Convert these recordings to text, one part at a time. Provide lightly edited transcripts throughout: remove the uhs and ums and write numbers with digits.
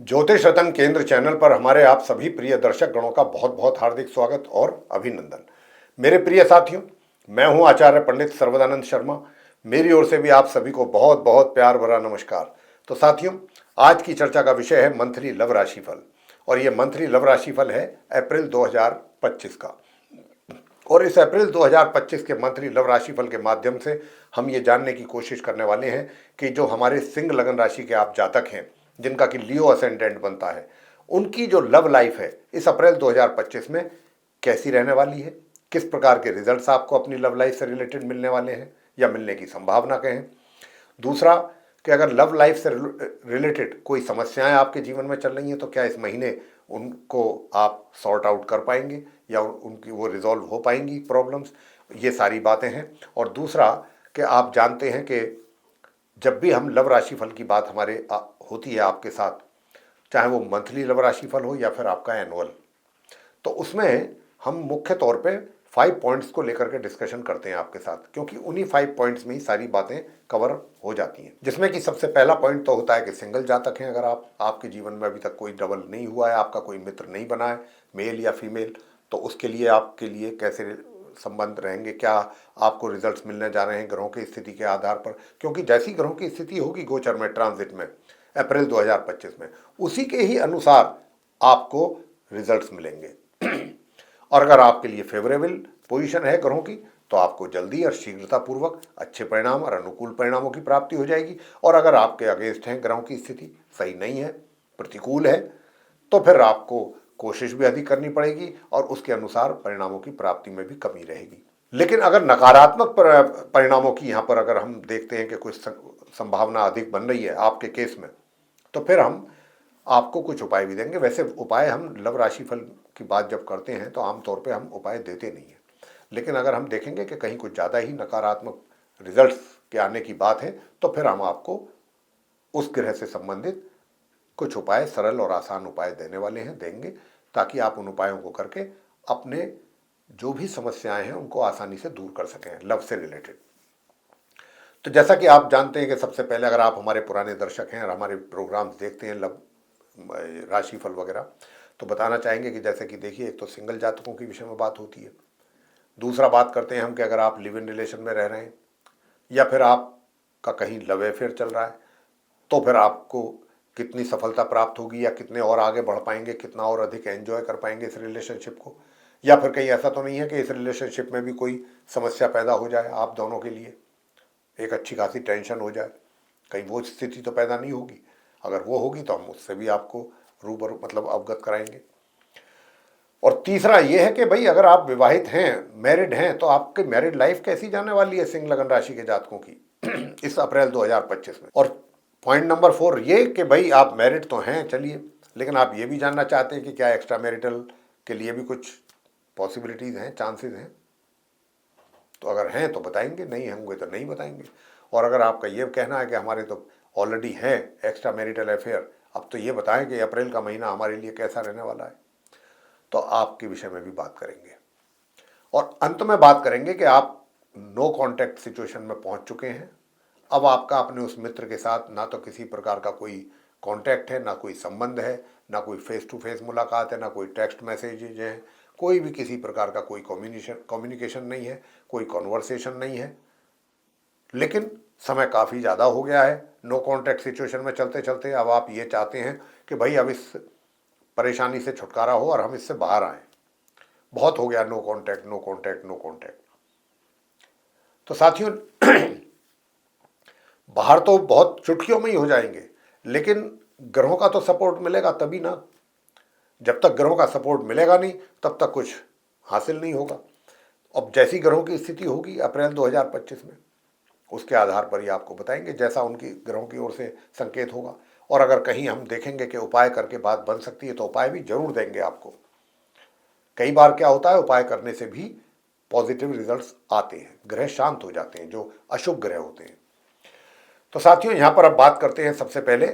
ज्योतिष रतन केंद्र चैनल पर हमारे आप सभी प्रिय दर्शक गणों का बहुत बहुत हार्दिक स्वागत और अभिनंदन। मेरे प्रिय साथियों, मैं हूं आचार्य पंडित सर्वदानंद शर्मा। मेरी ओर से भी आप सभी को बहुत बहुत प्यार भरा नमस्कार। तो साथियों, आज की चर्चा का विषय है मंथली लव राशिफल, और ये मंथली लव राशिफल है अप्रैल 2025 का। और इस अप्रैल 2025 के मंथली लव राशिफल के माध्यम से हम ये जानने की कोशिश करने वाले हैं कि जो हमारे सिंह लगन राशि के आप जातक हैं, जिनका कि लियो असेंडेंट बनता है, उनकी जो लव लाइफ है इस अप्रैल 2025 में कैसी रहने वाली है, किस प्रकार के रिजल्ट्स आपको अपनी लव लाइफ से रिलेटेड मिलने वाले हैं या मिलने की संभावना कहें। दूसरा, कि अगर लव लाइफ से रिलेटेड कोई समस्याएं आपके जीवन में चल रही हैं तो क्या इस महीने उनको आप सॉर्ट आउट कर पाएंगे या उनकी वो रिजॉल्व हो पाएंगी प्रॉब्लम्स, ये सारी बातें हैं। और दूसरा, कि आप जानते हैं कि जब भी हम लव राशिफल की बात हमारे होती है आपके साथ, चाहे वो मंथली लव राशिफल हो या फिर आपका एनुअल, तो उसमें हम मुख्य तौर पे 5 पॉइंट्स को लेकर के डिस्कशन करते हैं आपके साथ, क्योंकि उन्हीं 5 पॉइंट्स में ही सारी बातें कवर हो जाती हैं। जिसमें कि सबसे पहला पॉइंट तो होता है कि सिंगल जातक हैं अगर आपके जीवन में अभी तक कोई डबल नहीं हुआ है, आपका कोई मित्र नहीं बना है मेल या फीमेल, तो उसके लिए आपके लिए कैसे संबंध रहेंगे, क्या आपको रिजल्ट्स मिलने जा रहे हैं ग्रहों की स्थिति के आधार पर, क्योंकि जैसी ग्रहों की स्थिति होगी गोचर में, ट्रांजिट में अप्रैल 2025 में, उसी के ही अनुसार आपको रिजल्ट्स मिलेंगे। और अगर आपके लिए फेवरेबल पोजीशन है ग्रहों की, तो आपको जल्दी और शीघ्रतापूर्वक अच्छे परिणाम और अनुकूल परिणामों की प्राप्ति हो जाएगी। और अगर आपके अगेंस्ट हैं, ग्रहों की स्थिति सही नहीं है, प्रतिकूल है, तो फिर आपको कोशिश भी अधिक करनी पड़ेगी और उसके अनुसार परिणामों की प्राप्ति में भी कमी रहेगी। लेकिन अगर नकारात्मक परिणामों की यहाँ पर अगर हम देखते हैं कि कुछ संभावना अधिक बन रही है आपके केस में, तो फिर हम आपको कुछ उपाय भी देंगे। वैसे उपाय हम लव राशिफल की बात जब करते हैं तो आमतौर पे हम उपाय देते नहीं हैं, लेकिन अगर हम देखेंगे कि कहीं कुछ ज़्यादा ही नकारात्मक रिजल्ट्स के आने की बात है, तो फिर हम आपको उस ग्रह से संबंधित कुछ उपाय, सरल और आसान उपाय देने वाले हैं, देंगे, ताकि आप उन उपायों को करके अपने जो भी समस्याएं हैं उनको आसानी से दूर कर सकें लव से रिलेटेड। तो जैसा कि आप जानते हैं कि सबसे पहले, अगर आप हमारे पुराने दर्शक हैं और हमारे प्रोग्राम्स देखते हैं लव राशिफल वगैरह, तो बताना चाहेंगे कि जैसे कि देखिए, एक तो सिंगल जातकों के विषय में बात होती है। दूसरा बात करते हैं हम कि अगर आप लिव इन रिलेशन में रह रहे हैं या फिर आपका कहीं लव अफेयर चल रहा है, तो फिर आपको कितनी सफलता प्राप्त होगी या कितने और आगे बढ़ पाएंगे, कितना और अधिक एंजॉय कर पाएंगे इस रिलेशनशिप को। या फिर कहीं ऐसा तो नहीं है कि इस रिलेशनशिप में भी कोई समस्या पैदा हो जाए, आप दोनों के लिए एक अच्छी खासी टेंशन हो जाए, कहीं वो स्थिति तो पैदा नहीं होगी। अगर वो होगी तो हम उससे भी आपको रूबरू मतलब अवगत कराएंगे। और तीसरा ये है कि भाई, अगर आप विवाहित हैं, मैरिड हैं, तो आपकी मैरिड लाइफ कैसी जाने वाली है सिंह लगन राशि के जातकों की इस अप्रैल 2025 में। और पॉइंट नंबर 4 ये कि भाई, आप मैरिड तो हैं, चलिए, लेकिन आप ये भी जानना चाहते हैं कि क्या एक्स्ट्रा मैरिटल के लिए भी कुछ पॉसिबिलिटीज़ हैं, चांसेस हैं। तो अगर हैं तो बताएंगे, नहीं होंगे तो नहीं बताएंगे। और अगर आपका ये कहना है कि हमारे तो ऑलरेडी हैं एक्स्ट्रा मैरिटल अफेयर, अब तो ये बताएं कि अप्रैल का महीना हमारे लिए कैसा रहने वाला है, तो आपके विषय में भी बात करेंगे। और अंत में बात करेंगे कि आप नो कांटेक्ट सिचुएशन में पहुंच चुके हैं। अब आपका अपने उस मित्र के साथ ना तो किसी प्रकार का कोई कांटेक्ट है, ना कोई संबंध है, ना कोई फेस टू फेस मुलाकात है, ना कोई टेक्स्ट मैसेजेज हैं, कोई भी किसी प्रकार का कोई कम्युनिकेशन नहीं है, कोई कॉन्वर्सेशन नहीं है। लेकिन समय काफ़ी ज़्यादा हो गया है नो कांटेक्ट सिचुएशन में चलते चलते। अब आप ये चाहते हैं कि भाई अब इस परेशानी से छुटकारा हो और हम इससे बाहर आएँ। बहुत हो गया no contact, no contact, no contact. तो साथियों, बाहर तो बहुत चुटकियों में ही हो जाएंगे, लेकिन ग्रहों का तो सपोर्ट मिलेगा तभी ना। जब तक ग्रहों का सपोर्ट मिलेगा नहीं, तब तक कुछ हासिल नहीं होगा। अब जैसी ग्रहों की स्थिति होगी अप्रैल 2025 में, उसके आधार पर ही आपको बताएंगे, जैसा उनकी ग्रहों की ओर से संकेत होगा। और अगर कहीं हम देखेंगे कि उपाय करके बात बन सकती है, तो उपाय भी जरूर देंगे आपको। कई बार क्या होता है, उपाय करने से भी पॉजिटिव रिजल्ट्स आते हैं, ग्रह शांत हो जाते हैं जो अशुभ ग्रह होते हैं। तो साथियों, यहां पर अब बात करते हैं सबसे पहले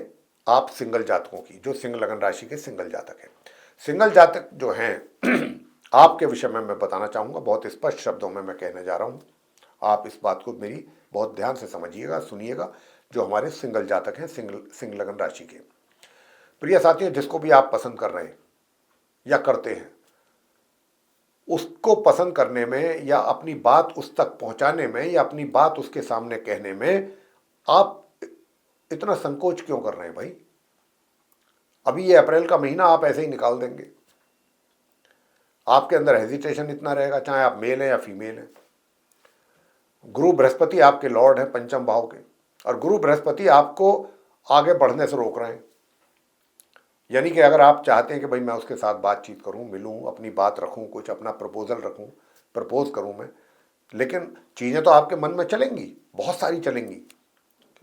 आप सिंगल जातकों की, जो सिंह लगन राशि के सिंगल जातक हैं। सिंगल जातक जो हैं आपके विषय में मैं बताना चाहूंगा, बहुत स्पष्ट शब्दों में मैं कहने जा रहा हूं। आप इस बात को मेरी बहुत ध्यान से समझिएगा, सुनिएगा। जो हमारे सिंगल जातक हैं, सिंह लगन राशि के, प्रिय साथियों, जिसको भी आप पसंद कर रहे हैं या करते हैं, उसको पसंद करने में या अपनी बात उस तक पहुंचाने में या अपनी बात उसके सामने कहने में आप इतना संकोच क्यों कर रहे हैं भाई? अभी ये अप्रैल का महीना आप ऐसे ही निकाल देंगे। आपके अंदर हेजिटेशन इतना रहेगा, चाहे आप मेल हैं या फीमेल हैं। गुरु बृहस्पति आपके लॉर्ड हैं पंचम भाव के, और गुरु बृहस्पति आपको आगे बढ़ने से रोक रहे हैं। यानी कि अगर आप चाहते हैं कि भाई मैं उसके साथ बातचीत करूं, मिलूं, अपनी बात रखूं, कुछ अपना प्रपोजल रखूं, प्रपोज करूं मैं, लेकिन चीज़ें तो आपके मन में चलेंगी, बहुत सारी चलेंगी।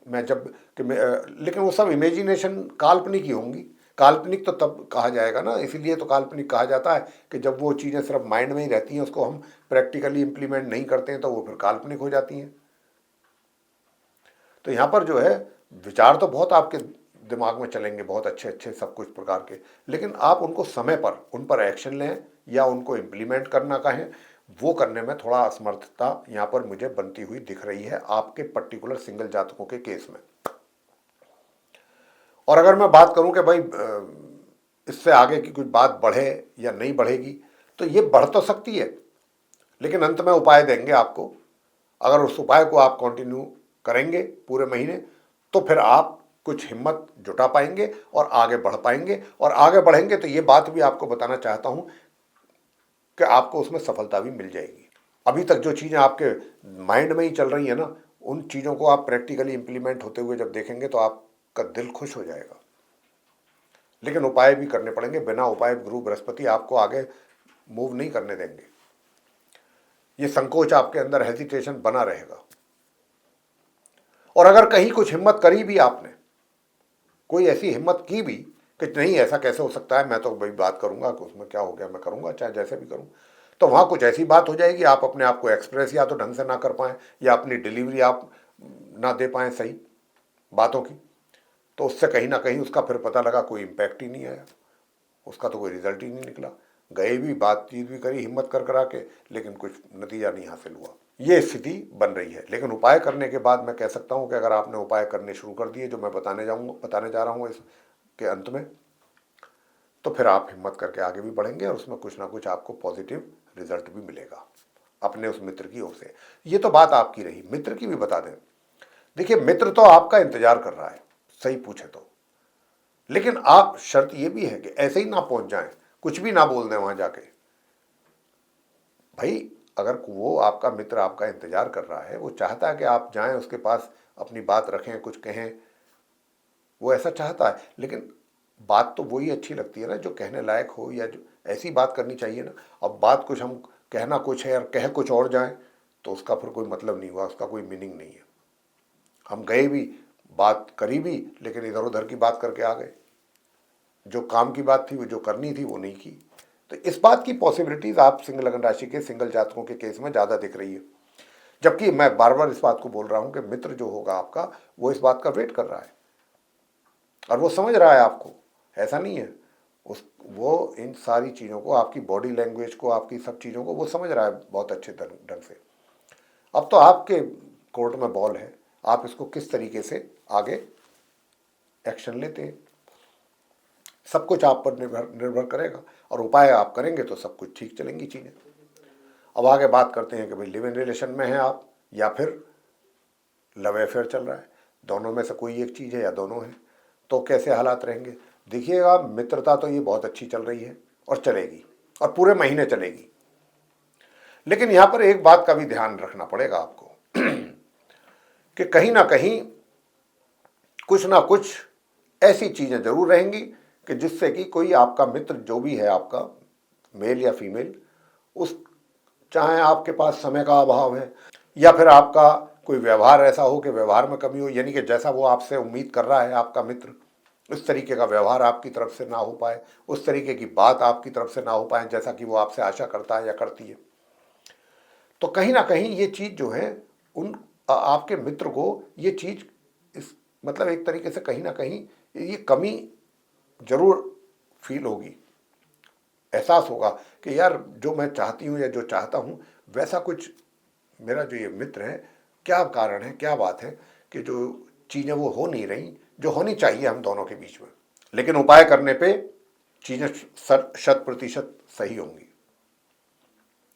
मैं जब कि मैं लेकिन वो सब इमेजिनेशन काल्पनिक ही होंगी। काल्पनिक तो तब कहा जाएगा ना, इसीलिए तो काल्पनिक कहा जाता है कि जब वो चीज़ें सिर्फ माइंड में ही रहती हैं, उसको हम प्रैक्टिकली इम्प्लीमेंट नहीं करते हैं, तो वो फिर काल्पनिक हो जाती हैं। तो यहाँ पर जो है विचार तो बहुत आपके दिमाग में चलेंगे, बहुत अच्छे अच्छे सब कुछ प्रकार के, लेकिन आप उनको समय पर उन पर एक्शन लें या उनको इम्प्लीमेंट करना कहें, वो करने में थोड़ा असमर्थता यहाँ पर मुझे बनती हुई दिख रही है आपके पर्टिकुलर सिंगल जातकों के केस में। और अगर मैं बात करूं कि भाई इससे आगे की कुछ बात बढ़े या नहीं बढ़ेगी, तो ये बढ़ तो सकती है, लेकिन अंत में उपाय देंगे आपको। अगर उस उपाय को आप कंटिन्यू करेंगे पूरे महीने, तो फिर आप कुछ हिम्मत जुटा पाएंगे और आगे बढ़ पाएंगे। और आगे बढ़ेंगे तो ये बात भी आपको बताना चाहता हूं कि आपको उसमें सफलता भी मिल जाएगी। अभी तक जो चीज़ें आपके माइंड में ही चल रही हैं ना, उन चीज़ों को आप प्रैक्टिकली इम्प्लीमेंट होते हुए जब देखेंगे तो आपका दिल खुश हो जाएगा। लेकिन उपाय भी करने पड़ेंगे, बिना उपाय गुरु बृहस्पति आपको आगे मूव नहीं करने देंगे। ये संकोच आपके अंदर, हेजिटेशन बना रहेगा। और अगर कहीं कुछ हिम्मत करी भी आपने, कोई ऐसी हिम्मत की भी कि नहीं ऐसा कैसे हो सकता है, मैं तो भाई बात करूंगा कि उसमें क्या हो गया, मैं करूंगा चाहे जैसे भी करूं, तो वहां कुछ ऐसी बात हो जाएगी, आप अपने आप को एक्सप्रेस या तो ढंग से ना कर पाएं या अपनी डिलीवरी आप ना दे पाएं सही बातों की, तो उससे कहीं ना कहीं उसका फिर पता लगा कोई इम्पैक्ट ही नहीं आया, उसका तो कोई रिजल्ट ही नहीं निकला। गए भी, बातचीत भी करी हिम्मत कर करा के, लेकिन कुछ नतीजा नहीं हासिल हुआ। ये स्थिति बन रही है। लेकिन उपाय करने के बाद मैं कह सकता हूं कि अगर आपने उपाय करने शुरू कर दिए, जो मैं बताने जा रहा हूं इसके अंत में, तो फिर आप हिम्मत करके आगे भी बढ़ेंगे और उसमें कुछ ना कुछ आपको पॉजिटिव रिजल्ट भी मिलेगा अपने उस मित्र की ओर से। ये तो बात आपकी रही, मित्र की भी बता दें। देखिए, मित्र तो आपका इंतजार कर रहा है, सही पूछे तो, लेकिन आप शर्त ये भी है कि ऐसे ही ना पहुंच जाएं, कुछ भी ना बोल दें वहां जाके। भाई अगर वो आपका मित्र आपका इंतजार कर रहा है, वो चाहता है कि आप जाएं उसके पास, अपनी बात रखें, कुछ कहें, वो ऐसा चाहता है, लेकिन बात तो वही अच्छी लगती है ना जो कहने लायक हो, या जो ऐसी बात करनी चाहिए ना। अब बात कुछ हम कहना कुछ है और कह कुछ और जाएं, तो उसका फिर कोई मतलब नहीं हुआ, उसका कोई मीनिंग नहीं है। हम गए भी, बात करी भी, लेकिन इधर उधर की बात करके आ गए। जो काम की बात थी, वो जो करनी थी, वो नहीं की। तो इस बात की पॉसिबिलिटीज आप सिंह लगन राशि के सिंगल जातकों के केस में ज़्यादा दिख रही है। जबकि मैं बार बार इस बात को बोल रहा हूं कि मित्र जो होगा आपका, वो इस बात का वेट कर रहा है और वो समझ रहा है आपको, ऐसा नहीं है। वो इन सारी चीज़ों को, आपकी बॉडी लैंग्वेज को, आपकी सब चीज़ों को वो समझ रहा है बहुत अच्छे ढंग से। अब तो आपके कोर्ट में बॉल है, आप इसको किस तरीके से आगे एक्शन लेते हैं, सब कुछ आप पर निर्भर करेगा। और उपाय आप करेंगे तो सब कुछ ठीक चलेंगी चीज़ें। अब आगे बात करते हैं कि भाई लिव इन रिलेशन में हैं आप या फिर लव अफेयर चल रहा है, दोनों में से कोई एक चीज़ है या दोनों है, तो कैसे हालात रहेंगे। देखिएगा, मित्रता तो ये बहुत अच्छी चल रही है और चलेगी, और पूरे महीने चलेगी। लेकिन यहाँ पर एक बात का भी ध्यान रखना पड़ेगा आपको कि कहीं ना कहीं कुछ ना कुछ ऐसी चीज़ें जरूर रहेंगी कि जिससे कि कोई आपका मित्र जो भी है आपका, मेल या फीमेल, उस चाहे आपके पास समय का अभाव है या फिर आपका कोई व्यवहार ऐसा हो कि व्यवहार में कमी हो, यानी कि जैसा वो आपसे उम्मीद कर रहा है आपका मित्र, उस तरीके का व्यवहार आपकी तरफ से ना हो पाए, उस तरीके की बात आपकी तरफ से ना हो पाए जैसा कि वो आपसे आशा करता है या करती है। तो कहीं ना कहीं ये चीज़ जो है, उन आपके मित्र को ये चीज़, इस मतलब एक तरीके से कहीं ना कहीं ये कमी जरूर फील होगी, एहसास होगा कि यार जो मैं चाहती हूँ या जो चाहता हूँ वैसा कुछ मेरा जो ये मित्र है, क्या कारण है, क्या बात है कि जो चीज़ें वो हो नहीं रही जो होनी चाहिए हम दोनों के बीच में। लेकिन उपाय करने पे चीजें 100% सही होंगी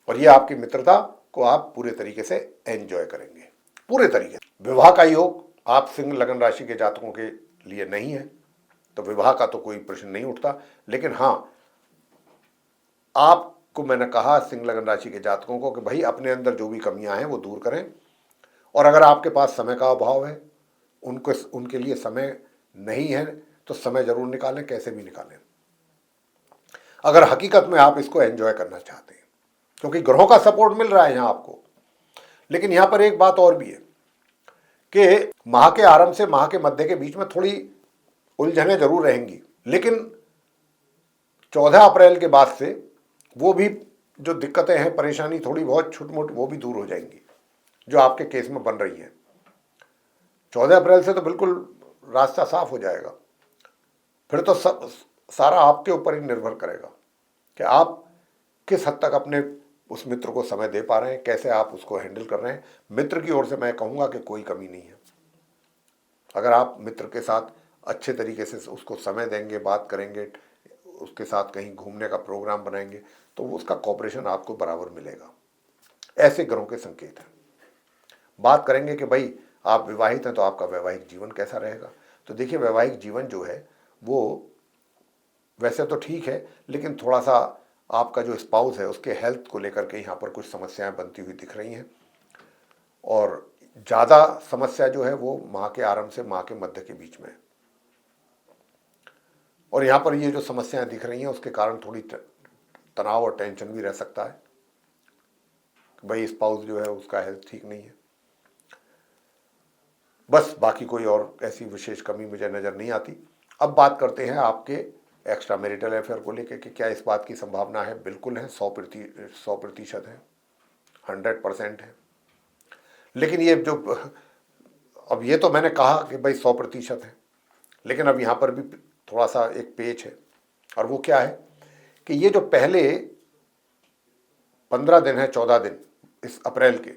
और ये आपकी मित्रता को आप पूरे तरीके से एंजॉय करेंगे, पूरे तरीके से। विवाह का योग आप सिंह लगन राशि के जातकों के लिए नहीं है, तो विवाह का तो कोई प्रश्न नहीं उठता। लेकिन हाँ, आपको मैंने कहा सिंह लगन राशि के जातकों को कि भाई अपने अंदर जो भी कमियां हैं वो दूर करें, और अगर आपके पास समय का अभाव है, उनके लिए समय नहीं है, तो समय जरूर निकालें, कैसे भी निकालें, अगर हकीकत में आप इसको एंजॉय करना चाहते हैं, क्योंकि ग्रहों का सपोर्ट मिल रहा है यहां आपको। लेकिन यहां पर एक बात और भी है कि माह के आरंभ से माह के मध्य के बीच में थोड़ी उलझनें जरूर रहेंगी, लेकिन 14 अप्रैल के बाद से वो भी जो दिक्कतें हैं, परेशानी थोड़ी बहुत छुटमुट, वो भी दूर हो जाएंगी जो आपके केस में बन रही हैं। 14 अप्रैल से तो बिल्कुल रास्ता साफ हो जाएगा। फिर तो सारा आपके ऊपर ही निर्भर करेगा कि आप किस हद तक अपने उस मित्र को समय दे पा रहे हैं, कैसे आप उसको हैंडल कर रहे हैं। मित्र की ओर से मैं कहूँगा कि कोई कमी नहीं है। अगर आप मित्र के साथ अच्छे तरीके से उसको समय देंगे, बात करेंगे, उसके साथ कहीं घूमने का प्रोग्राम बनाएंगे, तो उसका कॉपरेशन आपको बराबर मिलेगा। ऐसे ग्रहों के संकेत हैं। बात करेंगे कि भाई आप विवाहित हैं तो आपका वैवाहिक जीवन कैसा रहेगा। तो देखिए, वैवाहिक जीवन जो है वो वैसे तो ठीक है, लेकिन थोड़ा सा आपका जो स्पाउस है उसके हेल्थ को लेकर के यहाँ पर कुछ समस्याएं बनती हुई दिख रही हैं, और ज़्यादा समस्या जो है वो माह के आरंभ से माह के मध्य के बीच में है। और यहाँ पर ये जो समस्याएं दिख रही हैं उसके कारण थोड़ी तनाव और टेंशन भी रह सकता है कि भाई स्पाउस जो है उसका हेल्थ ठीक नहीं है। बस बाकी कोई और ऐसी विशेष कमी मुझे नज़र नहीं आती। अब बात करते हैं आपके एक्स्ट्रा मैरिटल अफेयर को लेकर कि क्या इस बात की संभावना है। बिल्कुल है, 100% है, 100% है। लेकिन ये जो अब ये तो मैंने कहा कि भाई 100% है, लेकिन अब यहाँ पर भी थोड़ा सा एक पेच है, और वो क्या है कि ये जो पहले 15 दिन है, 14 दिन इस अप्रैल के,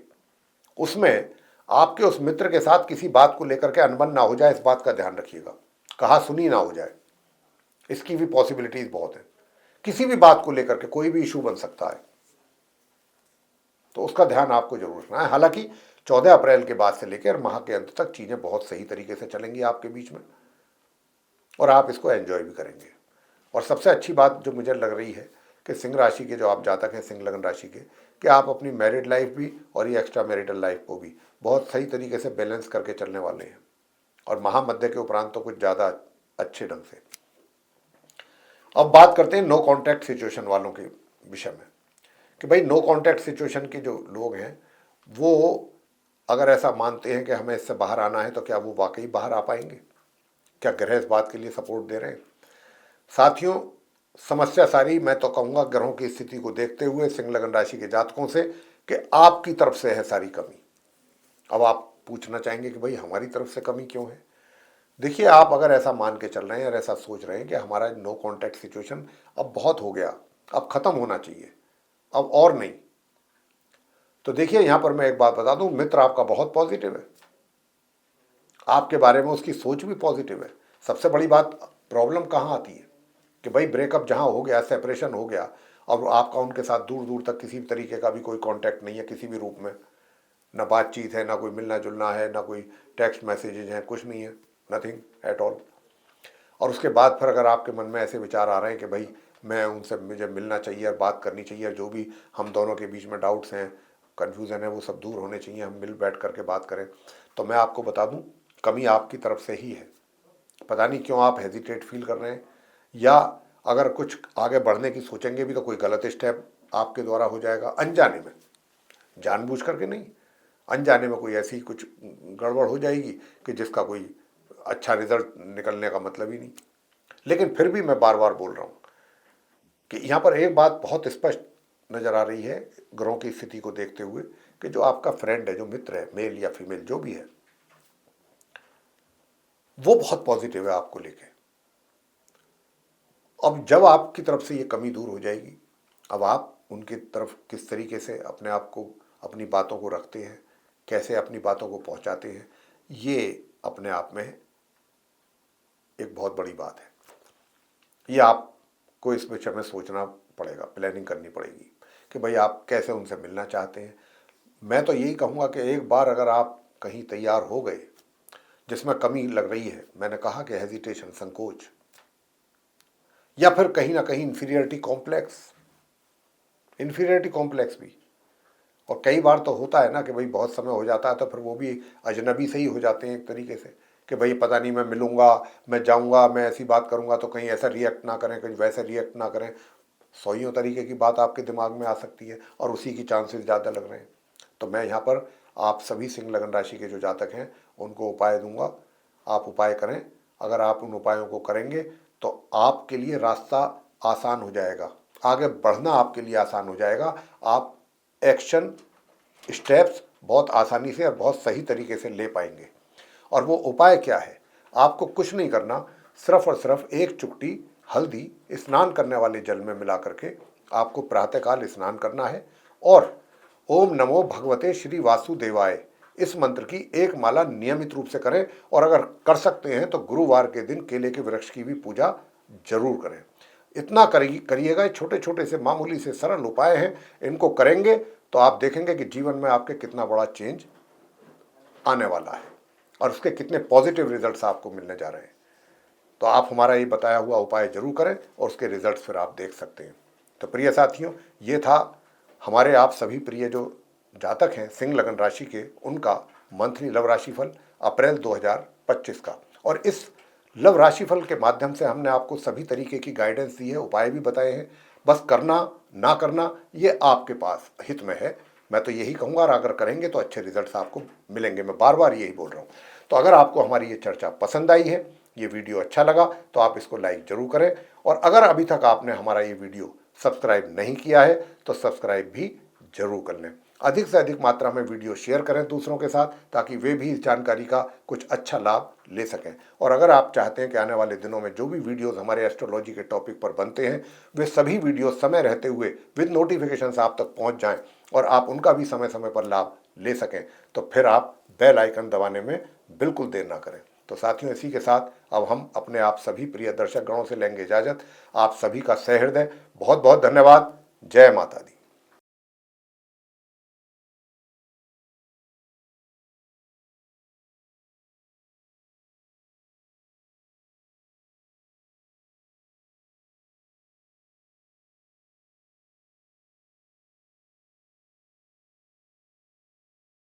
उसमें आपके उस मित्र के साथ किसी बात को लेकर के अनबन ना हो जाए, इस बात का ध्यान रखिएगा। कहा सुनी ना हो जाए, इसकी भी पॉसिबिलिटीज बहुत है। किसी भी बात को लेकर के कोई भी इशू बन सकता है, तो उसका ध्यान आपको जरूर रखना है। हालांकि 14 अप्रैल के बाद से लेकर माह के अंत तक चीजें बहुत सही तरीके से चलेंगी आपके बीच में, और आप इसको एंजॉय भी करेंगे। और सबसे अच्छी बात जो मुझे लग रही है कि सिंह राशि के जो आप जातक हैं, सिंह लगन राशि के, कि आप अपनी मैरिड लाइफ भी और ये एक्स्ट्रा मैरिटल लाइफ को भी बहुत सही तरीके से बैलेंस करके चलने वाले हैं, और महामध्य के उपरांत तो कुछ ज़्यादा अच्छे ढंग से। अब बात करते हैं नो कॉन्टैक्ट सिचुएशन वालों के विषय में कि भाई नो कॉन्टैक्ट सिचुएशन के जो लोग हैं वो अगर ऐसा मानते हैं कि हमें इससे बाहर आना है, तो क्या वो वाकई बाहर आ पाएंगे? क्या ग्रह इस बात के लिए सपोर्ट दे रहे हैं? साथियों, समस्या सारी मैं तो कहूँगा ग्रहों की स्थिति को देखते हुए सिंह लगन राशि के जातकों से कि आपकी तरफ से है सारी कमी। अब आप पूछना चाहेंगे कि भाई हमारी तरफ से कमी क्यों है? देखिए, आप अगर ऐसा मान के चल रहे हैं और ऐसा सोच रहे हैं कि हमारा नो कॉन्टैक्ट सिचुएशन अब बहुत हो गया, अब खत्म होना चाहिए, अब और नहीं, तो देखिए यहां पर मैं एक बात बता दूं, मित्र आपका बहुत पॉजिटिव है, आपके बारे में उसकी सोच भी पॉजिटिव है। सबसे बड़ी बात, प्रॉब्लम कहाँ आती है कि भाई ब्रेकअप जहाँ हो गया, सेपरेशन हो गया, और आपका उनके साथ दूर दूर तक किसी भी तरीके का भी कोई कांटेक्ट नहीं है, किसी भी रूप में ना बातचीत है, ना कोई मिलना जुलना है, ना कोई टेक्स्ट मैसेजेज हैं, कुछ नहीं है, नथिंग एट ऑल। और उसके बाद फिर अगर आपके मन में ऐसे विचार आ रहे हैं कि भाई मैं उनसे, मुझे मिलना चाहिए और बात करनी चाहिए, जो भी हम दोनों के बीच में डाउट्स हैं, कन्फ्यूज़न है, वो सब दूर होने चाहिए, हम मिल बैठ करके बात करें, तो मैं आपको बता दूं कमी आपकी तरफ से ही है। पता नहीं क्यों आप हेजिटेट फील कर रहे हैं, या अगर कुछ आगे बढ़ने की सोचेंगे भी तो कोई गलत स्टेप आपके द्वारा हो जाएगा अनजाने में, जानबूझ करके नहीं, अनजाने में कोई ऐसी कुछ गड़बड़ हो जाएगी कि जिसका कोई अच्छा रिजल्ट निकलने का मतलब ही नहीं। लेकिन फिर भी मैं बार बार बोल रहा हूँ कि यहाँ पर एक बात बहुत स्पष्ट नज़र आ रही है ग्रहों की स्थिति को देखते हुए कि जो आपका फ्रेंड है, जो मित्र है, मेल या फीमेल जो भी है, वो बहुत पॉजिटिव है आपको लेके। अब जब आपकी तरफ से ये कमी दूर हो जाएगी, अब आप उनकी तरफ किस तरीके से अपने आप को, अपनी बातों को रखते हैं, कैसे अपनी बातों को पहुंचाते हैं, ये अपने आप में एक बहुत बड़ी बात है। ये आपको इस विषय में सोचना पड़ेगा, प्लानिंग करनी पड़ेगी कि भाई आप कैसे उनसे मिलना चाहते हैं। मैं तो यही कहूँगा कि एक बार अगर आप कहीं तैयार हो गए जिसमें कमी लग रही है, मैंने कहा कि हेजिटेशन, संकोच, या फिर कहीं ना कहीं इन्फीरियरिटी कॉम्प्लेक्स भी, और कई बार तो होता है ना कि भाई बहुत समय हो जाता है तो फिर वो भी अजनबी से ही हो जाते हैं एक तरीके से, कि भाई पता नहीं मैं मिलूंगा, मैं जाऊंगा, मैं ऐसी बात करूंगा तो कहीं ऐसा रिएक्ट ना करें, कहीं वैसे रिएक्ट ना करें। सौयों तरीके की बात आपके दिमाग में आ सकती है और उसी की चांसेस ज़्यादा लग रहे हैं। तो मैं यहाँ पर आप सभी सिंह लगन राशि के जो जातक हैं उनको उपाय दूंगा, आप उपाय करें। अगर आप उन उपायों को करेंगे तो आपके लिए रास्ता आसान हो जाएगा, आगे बढ़ना आपके लिए आसान हो जाएगा। आप एक्शन स्टेप्स बहुत आसानी से और बहुत सही तरीके से ले पाएंगे। और वो उपाय क्या है, आपको कुछ नहीं करना, सिर्फ और सिर्फ एक चुटकी हल्दी स्नान करने वाले जल में मिला करके आपको प्रातःकाल स्नान करना है और ओम नमो भगवते श्री वासुदेवाय इस मंत्र की एक माला नियमित रूप से करें। और अगर कर सकते हैं तो गुरुवार के दिन केले के वृक्ष की भी पूजा जरूर करें। इतना करिएगा, छोटे छोटे से मामूली से सरल उपाय हैं, इनको करेंगे तो आप देखेंगे कि जीवन में आपके कितना बड़ा चेंज आने वाला है और उसके कितने पॉजिटिव रिजल्ट्स आपको मिलने जा रहे हैं। तो आप हमारा ये बताया हुआ उपाय जरूर करें और उसके रिजल्ट्स फिर आप देख सकते हैं। तो प्रिय साथियों, ये था हमारे आप सभी प्रिय जो जातक हैं सिंह लगन राशि के, उनका मंथली लव राशिफल अप्रैल 2025 का। और इस लव राशिफल के माध्यम से हमने आपको सभी तरीके की गाइडेंस दी है, उपाय भी बताए हैं। बस करना ना करना ये आपके पास हित में है। मैं तो यही कहूँगा, और अगर करेंगे तो अच्छे रिजल्ट्स आपको मिलेंगे। मैं बार बार यही बोल रहा हूँ। तो अगर आपको हमारी ये चर्चा पसंद आई है, ये वीडियो अच्छा लगा, तो आप इसको लाइक जरूर करें। और अगर अभी तक आपने हमारा ये वीडियो सब्सक्राइब नहीं किया है तो सब्सक्राइब भी जरूर कर लें। अधिक से अधिक मात्रा में वीडियो शेयर करें दूसरों के साथ, ताकि वे भी इस जानकारी का कुछ अच्छा लाभ ले सकें। और अगर आप चाहते हैं कि आने वाले दिनों में जो भी वीडियोस हमारे एस्ट्रोलॉजी के टॉपिक पर बनते हैं वे सभी वीडियो समय रहते हुए विद नोटिफिकेशन आप तक पहुंच जाएं और आप उनका भी समय समय पर लाभ ले सकें, तो फिर आप बेल आइकन दबाने में बिल्कुल देर ना करें। तो साथियों, इसी के साथ अब हम अपने आप सभी प्रिय दर्शक गणों से लेंगे इजाजत। आप सभी का सहृदय बहुत बहुत धन्यवाद। जय माता दी।